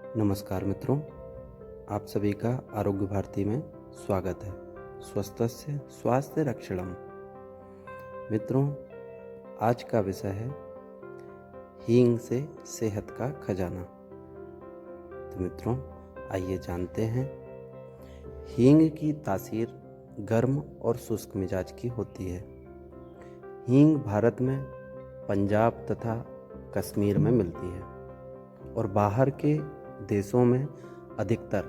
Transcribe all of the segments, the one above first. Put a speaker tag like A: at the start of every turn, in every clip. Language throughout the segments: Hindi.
A: नमस्कार मित्रों, आप सभी का आरोग्य भारती में स्वागत है। स्वस्थस्य स्वास्थ्य रक्षणम। मित्रों, आज का विषय है हींग से सेहत का खजाना। तो मित्रों, आइए जानते हैं। हींग की तासीर गर्म और शुष्क मिजाज की होती है। हींग भारत में पंजाब तथा कश्मीर में मिलती है और बाहर के देशों में अधिकतर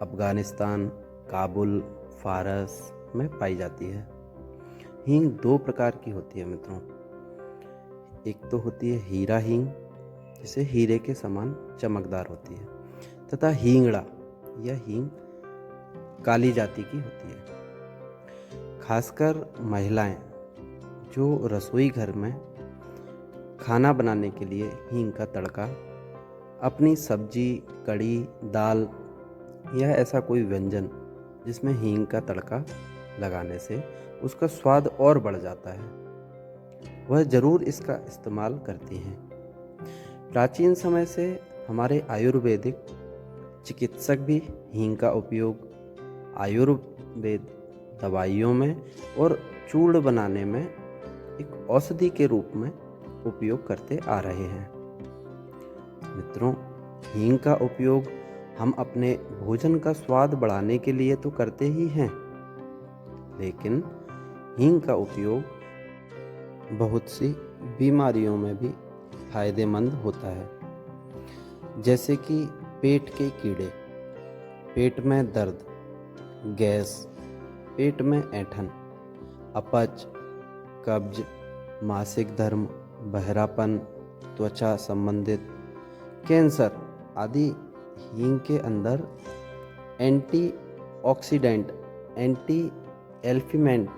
A: अफ़गानिस्तान, काबुल, फारस में पाई जाती है। हींग दो प्रकार की होती है मित्रों। एक तो होती है हीरा हींग, जिसे हीरे के समान चमकदार होती है, तथा हींगड़ा या हींग काली जाति की होती है। खासकर महिलाएं जो रसोई घर में खाना बनाने के लिए हींग का तड़का अपनी सब्जी, कढ़ी, दाल या ऐसा कोई व्यंजन जिसमें हींग का तड़का लगाने से उसका स्वाद और बढ़ जाता है, वह ज़रूर इसका इस्तेमाल करती हैं। प्राचीन समय से हमारे आयुर्वेदिक चिकित्सक भी हींग का उपयोग आयुर्वेद दवाइयों में और चूर्ण बनाने में एक औषधि के रूप में उपयोग करते आ रहे हैं। मित्रों, हींग का उपयोग हम अपने भोजन का स्वाद बढ़ाने के लिए तो करते ही हैं, लेकिन हींग का उपयोग बहुत सी बीमारियों में भी फायदेमंद होता है, जैसे कि पेट के कीड़े, पेट में दर्द, गैस, पेट में ऐंठन, अपच, कब्ज, मासिक धर्म, बहरापन, त्वचा संबंधित कैंसर आदि हींग के अंदर एंटीऑक्सीडेंट, एंटी एल्फिमेंट,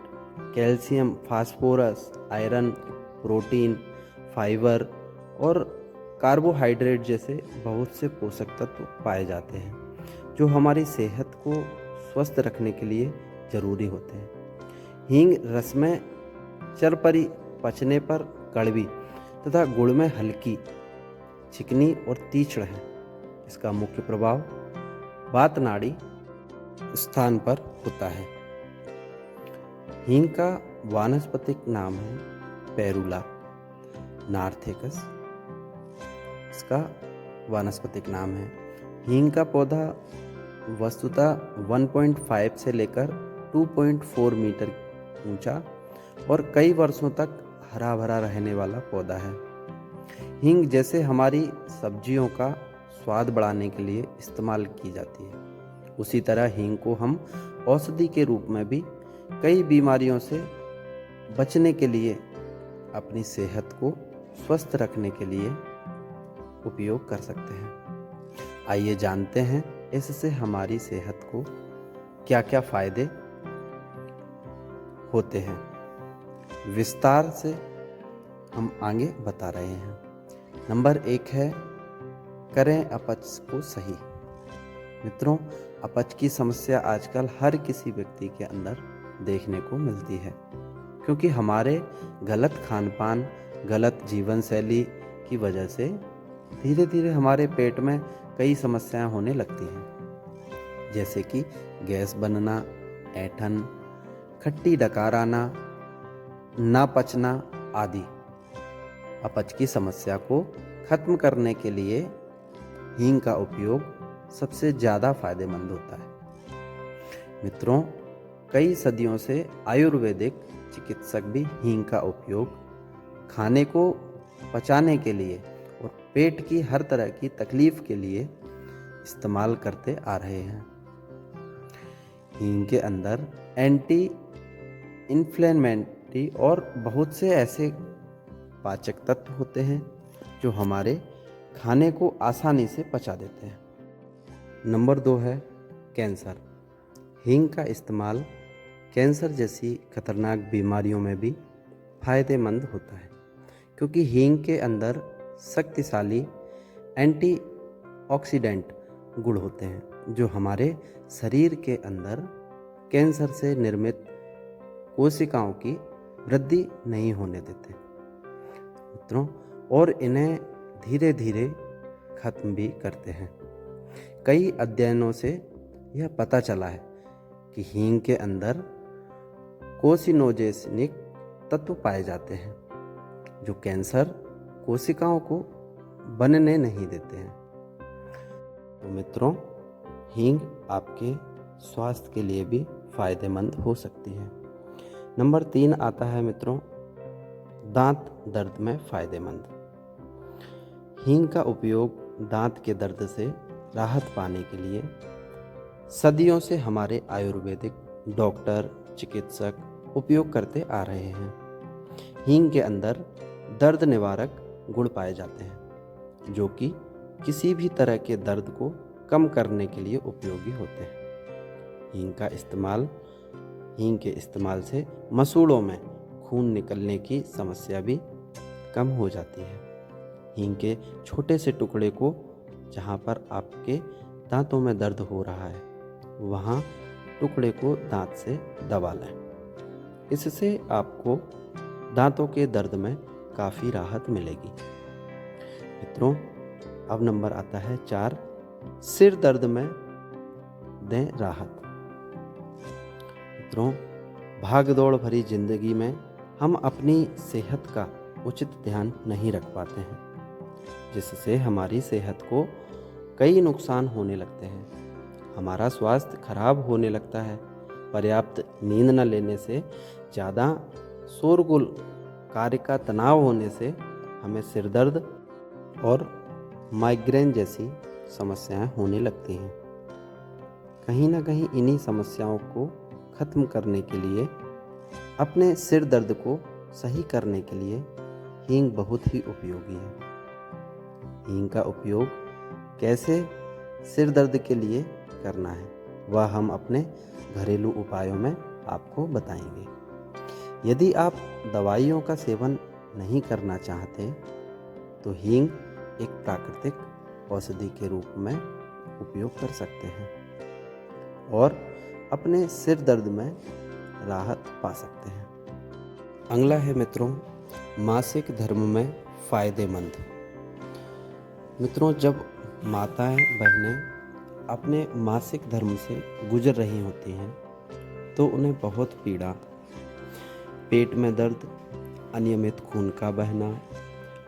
A: calcium, phosphorus, iron, protein, fibre और कार्बोहाइड्रेट जैसे बहुत से पोषक तत्व पाए जाते हैं, जो हमारी सेहत को स्वस्थ रखने के लिए ज़रूरी होते हैं। हींग रस में चरपरी, पचने पर कड़वी तथा गुण में हल्की, चिकनी और तीक्ष्ण है। इसका मुख्य प्रभाव वात नाड़ी स्थान पर होता है। हींग का वानस्पतिक नाम है पेरूला नार्थेकस, इसका वानस्पतिक नाम है। हींग का पौधा वस्तुतः 1.5 से लेकर 2.4 मीटर ऊंचा और कई वर्षों तक हरा भरा रहने वाला पौधा है। हींग जैसे हमारी सब्जियों का स्वाद बढ़ाने के लिए इस्तेमाल की जाती है, उसी तरह हींग को हम औषधि के रूप में भी कई बीमारियों से बचने के लिए, अपनी सेहत को स्वस्थ रखने के लिए उपयोग कर सकते हैं। आइए जानते हैं इससे हमारी सेहत को क्या क्या फायदे होते हैं। विस्तार से हम आगे बता रहे हैं। नंबर 1 है, करें अपच को सही। मित्रों, अपच की समस्या आजकल हर किसी व्यक्ति के अंदर देखने को मिलती है, क्योंकि हमारे गलत खान पान, गलत जीवन शैली की वजह से धीरे धीरे हमारे पेट में कई समस्याएं होने लगती हैं, जैसे कि गैस बनना, ऐंठन, खट्टी डकार आना, ना पचना आदि। अपच की समस्या को खत्म करने के लिए हींग का उपयोग सबसे ज़्यादा फायदेमंद होता है। मित्रों, कई सदियों से आयुर्वेदिक चिकित्सक भी हींग का उपयोग खाने को पचाने के लिए और पेट की हर तरह की तकलीफ के लिए इस्तेमाल करते आ रहे हैं। हींग के अंदर एंटी इन्फ्लेमेटरी और बहुत से ऐसे पाचक तत्व होते हैं जो हमारे खाने को आसानी से पचा देते हैं। नंबर 2 है कैंसर। हींग का इस्तेमाल कैंसर जैसी खतरनाक बीमारियों में भी फायदेमंद होता है, क्योंकि हींग के अंदर शक्तिशाली एंटीऑक्सीडेंट गुण होते हैं, जो हमारे शरीर के अंदर कैंसर से निर्मित कोशिकाओं की वृद्धि नहीं होने देते मित्रों, और इन्हें धीरे धीरे खत्म भी करते हैं। कई अध्ययनों से यह पता चला है कि हींग के अंदर कोसिनोजेनिक तत्व पाए जाते हैं जो कैंसर कोशिकाओं को बनने नहीं देते हैं। तो मित्रों, हींग आपके स्वास्थ्य के लिए भी फायदेमंद हो सकती है। नंबर 3 आता है मित्रों, दांत दर्द में फायदेमंद। हींग का उपयोग दांत के दर्द से राहत पाने के लिए सदियों से हमारे आयुर्वेदिक डॉक्टर, चिकित्सक उपयोग करते आ रहे हैं। हींग के अंदर दर्द निवारक गुण पाए जाते हैं जो कि किसी भी तरह के दर्द को कम करने के लिए उपयोगी होते हैं। हींग के इस्तेमाल से मसूड़ों में खून निकलने की समस्या भी कम हो जाती है। हींग के छोटे से टुकड़े को जहाँ पर आपके दांतों में दर्द हो रहा है वहाँ टुकड़े को दांत से दबा लें। इससे आपको दांतों के दर्द में काफ़ी राहत मिलेगी। मित्रों, अब नंबर आता है 4, सिर दर्द में दें राहत। मित्रों, भागदौड़ भरी जिंदगी में हम अपनी सेहत का उचित ध्यान नहीं रख पाते हैं, जिससे हमारी सेहत को कई नुकसान होने लगते हैं। हमारा स्वास्थ्य खराब होने लगता है। पर्याप्त नींद न लेने से, ज़्यादा शोरगुल, कार्य का तनाव होने से हमें सिर दर्द और माइग्रेन जैसी समस्याएं होने लगती हैं। कहीं ना कहीं इन्हीं समस्याओं को ख़त्म करने के लिए, अपने सिर दर्द को सही करने के लिए हींग बहुत ही उपयोगी है। हींग का उपयोग कैसे सिर दर्द के लिए करना है वह हम अपने घरेलू उपायों में आपको बताएंगे। यदि आप दवाइयों का सेवन नहीं करना चाहते तो हींग एक प्राकृतिक औषधि के रूप में उपयोग कर सकते हैं और अपने सिर दर्द में राहत पा सकते हैं। अगला है मित्रों, मासिक धर्म में फायदेमंद। मित्रों, जब माताएं बहनें अपने मासिक धर्म से गुजर रही होती हैं तो उन्हें बहुत पीड़ा, पेट में दर्द, अनियमित खून का बहना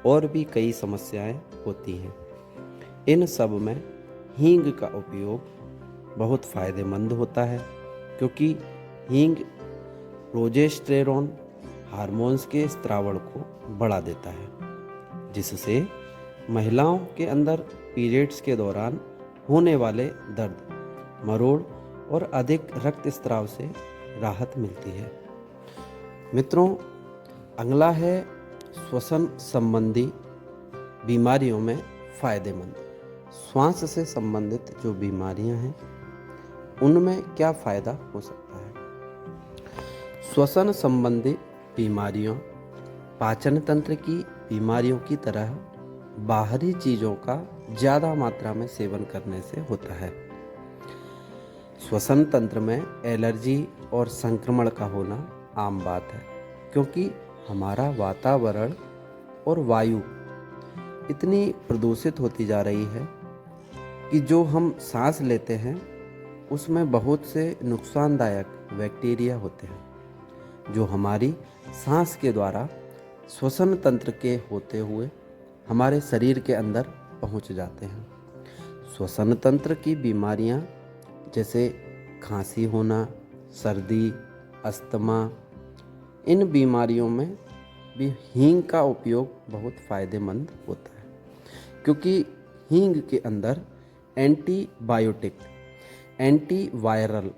A: और भी कई समस्याएं होती हैं। इन सब में हींग का उपयोग बहुत फ़ायदेमंद होता है क्योंकि हींग प्रोजेस्टेरोन हार्मोन्स के स्त्रावण को बढ़ा देता है, जिससे महिलाओं के अंदर पीरियड्स के दौरान होने वाले दर्द, मरोड़ और अधिक रक्तस्राव से राहत मिलती है। मित्रों, अगला है श्वसन संबंधी बीमारियों में फ़ायदेमंद। श्वास से संबंधित जो बीमारियां हैं उनमें क्या फ़ायदा हो सकता है? श्वसन संबंधी बीमारियों पाचन तंत्र की बीमारियों की तरह बाहरी चीज़ों का ज़्यादा मात्रा में सेवन करने से होता है। श्वसन तंत्र में एलर्जी और संक्रमण का होना आम बात है क्योंकि हमारा वातावरण और वायु इतनी प्रदूषित होती जा रही है कि जो हम सांस लेते हैं उसमें बहुत से नुकसानदायक बैक्टीरिया होते हैं जो हमारी सांस के द्वारा श्वसन तंत्र के होते हुए हमारे शरीर के अंदर पहुंच जाते हैं। श्वसन तंत्र की बीमारियां जैसे खांसी होना, सर्दी, अस्थमा, इन बीमारियों में भी हींग का उपयोग बहुत फ़ायदेमंद होता है क्योंकि हींग के अंदर एंटीबायोटिक, एंटीवायरल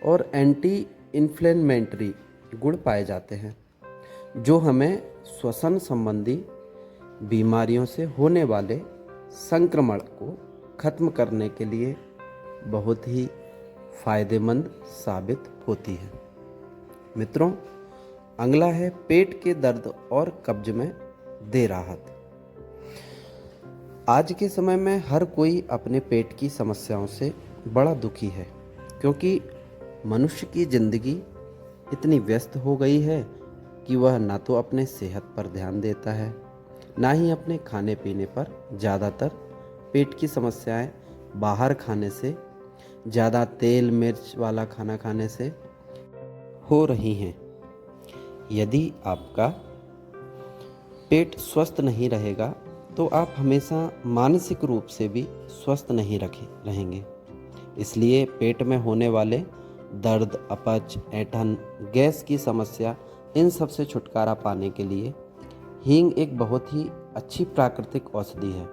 A: और एंटी इन्फ्लेमेटरी गुण पाए जाते हैं जो हमें श्वसन संबंधी बीमारियों से होने वाले संक्रमण को खत्म करने के लिए बहुत ही फ़ायदेमंद साबित होती है। मित्रों, अगला है पेट के दर्द और कब्ज में दे राहत। आज के समय में हर कोई अपने पेट की समस्याओं से बड़ा दुखी है क्योंकि मनुष्य की ज़िंदगी इतनी व्यस्त हो गई है कि वह ना तो अपने सेहत पर ध्यान देता है, ना ही अपने खाने पीने पर। ज़्यादातर पेट की समस्याएं बाहर खाने से, ज़्यादा तेल मिर्च वाला खाना खाने से हो रही हैं। यदि आपका पेट स्वस्थ नहीं रहेगा तो आप हमेशा मानसिक रूप से भी स्वस्थ नहीं रहेंगे। इसलिए पेट में होने वाले दर्द, अपच, ऐंठन, गैस की समस्या, इन सब से छुटकारा पाने के लिए हींग एक बहुत ही अच्छी प्राकृतिक औषधि है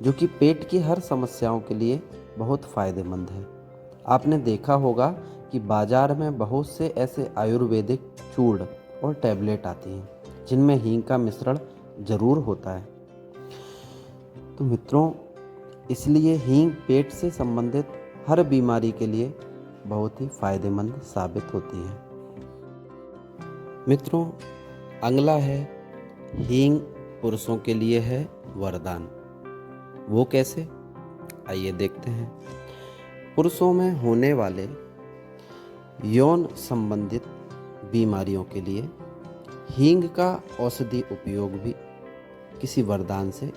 A: जो कि पेट की हर समस्याओं के लिए बहुत फ़ायदेमंद है। आपने देखा होगा कि बाज़ार में बहुत से ऐसे आयुर्वेदिक चूर्ण और टैबलेट आती हैं जिनमें हींग का मिश्रण ज़रूर होता है। तो मित्रों, इसलिए हींग पेट से संबंधित हर बीमारी के लिए बहुत ही फ़ायदेमंद साबित होती है। मित्रों, अगला है हींग पुरुषों के लिए है वरदान। वो कैसे? आइए देखते हैं। पुरुषों में होने वाले यौन संबंधित बीमारियों के लिए हींग का औषधि उपयोग भी किसी वरदान से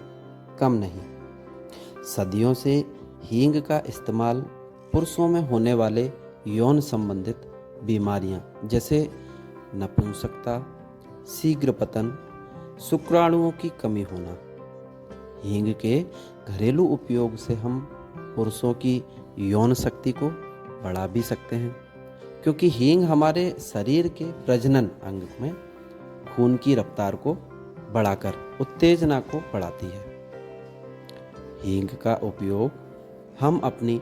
A: कम नहीं। सदियों से हींग का इस्तेमाल पुरुषों में होने वाले यौन संबंधित बीमारियां जैसे नपुंसकता, शीघ्र पतन, शुक्राणुओं की कमी होना। हींग के घरेलू उपयोग से हम पुरुषों की यौन शक्ति को बढ़ा भी सकते हैं, क्योंकि हींग हमारे शरीर के प्रजनन अंग में खून की रफ्तार को बढ़ाकर उत्तेजना को बढ़ाती है। हींग का उपयोग हम अपनी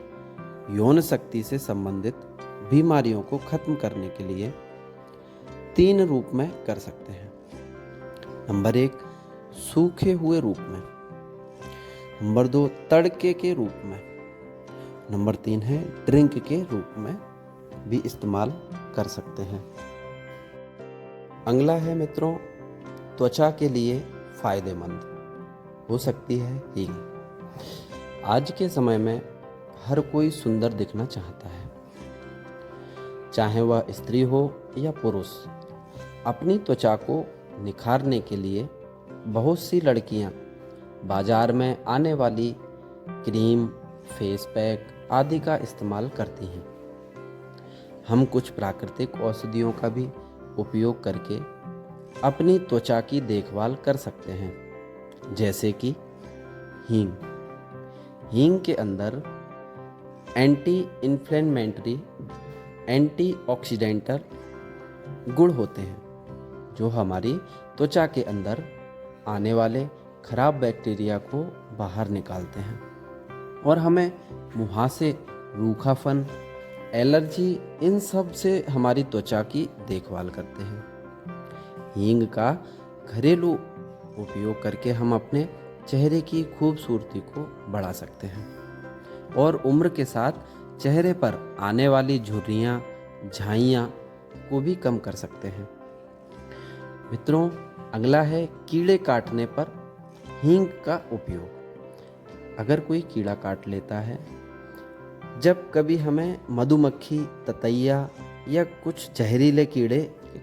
A: यौन शक्ति से संबंधित बीमारियों को खत्म करने के लिए 3 रूप में कर सकते हैं। नंबर 1, सूखे हुए रूप में। नंबर 2, तड़के के रूप में। नंबर 3 है ड्रिंक के रूप में भी इस्तेमाल कर सकते हैं। अगला है मित्रों, त्वचा के लिए फायदेमंद हो सकती है हींग। आज के समय में हर कोई सुंदर दिखना चाहता है, चाहे वह स्त्री हो या पुरुष। अपनी त्वचा को निखारने के लिए बहुत सी लड़कियां बाजार में आने वाली क्रीम, फेस पैक आदि का इस्तेमाल करती हैं। हम कुछ प्राकृतिक औषधियों का भी उपयोग करके अपनी त्वचा की देखभाल कर सकते हैं, जैसे कि हींग। हींग के अंदर एंटी इन्फ्लेमेटरी, एंटीऑक्सीडेंटल गुण होते हैं जो हमारी त्वचा के अंदर आने वाले खराब बैक्टीरिया को बाहर निकालते हैं और हमें मुहासे, रूखापन, एलर्जी, इन सब से हमारी त्वचा की देखभाल करते हैं। हींग का घरेलू उपयोग करके हम अपने चेहरे की खूबसूरती को बढ़ा सकते हैं और उम्र के साथ चेहरे पर आने वाली झुर्रियाँ, झाइयाँ को भी कम कर सकते हैं। मित्रों, अगला है कीड़े काटने पर हींग का उपयोग। अगर कोई कीड़ा काट लेता है, जब कभी हमें मधुमक्खी, ततैया या कुछ जहरीले कीड़े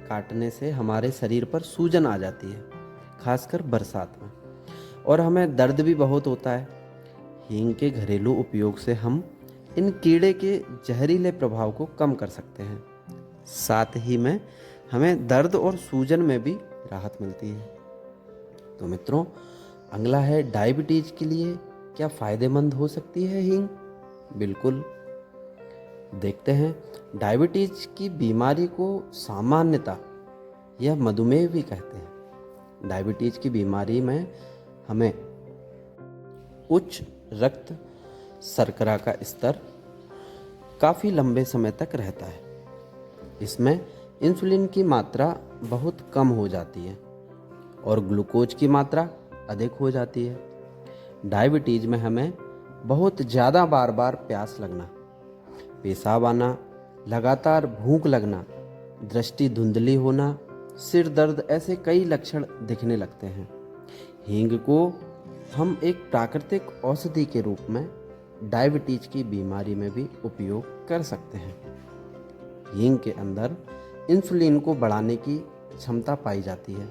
A: काटने से हमारे शरीर पर सूजन आ जाती है, खासकर बरसात में, और हमें दर्द भी बहुत होता है। हींग के घरेलू उपयोग से हम इन कीड़े के जहरीले प्रभाव को कम कर सकते हैं। साथ ही में हमें दर्द और सूजन में भी राहत मिलती है। तो मित्रों, अगला है डायबिटीज के लिए क्या फ़ायदेमंद हो सकती है हींग? बिल्कुल, देखते हैं। डायबिटीज की बीमारी को सामान्यतः यह मधुमेह भी कहते हैं। डायबिटीज की बीमारी में हमें उच्च रक्त शर्करा का स्तर काफ़ी लंबे समय तक रहता है। इसमें इंसुलिन की मात्रा बहुत कम हो जाती है और ग्लूकोज की मात्रा अधिक हो जाती है। डायबिटीज में हमें बहुत ज़्यादा बार बार प्यास लगना, पेशाब आना, लगातार भूख लगना, दृष्टि धुंधली होना, सिर दर्द, ऐसे कई लक्षण दिखने लगते हैं। हींग को हम एक प्राकृतिक औषधि के रूप में डायबिटीज की बीमारी में भी उपयोग कर सकते हैं। हींग के अंदर इंसुलिन को बढ़ाने की क्षमता पाई जाती है।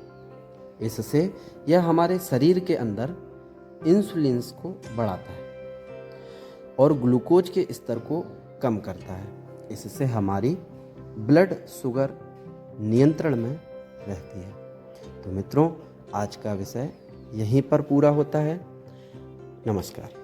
A: इससे यह हमारे शरीर के अंदर इंसुलिन को बढ़ाता है। और ग्लूकोज के स्तर को कम करता है। इससे हमारी ब्लड शुगर नियंत्रण में रहती है। तो मित्रों, आज का विषय यहीं पर पूरा होता है। नमस्कार।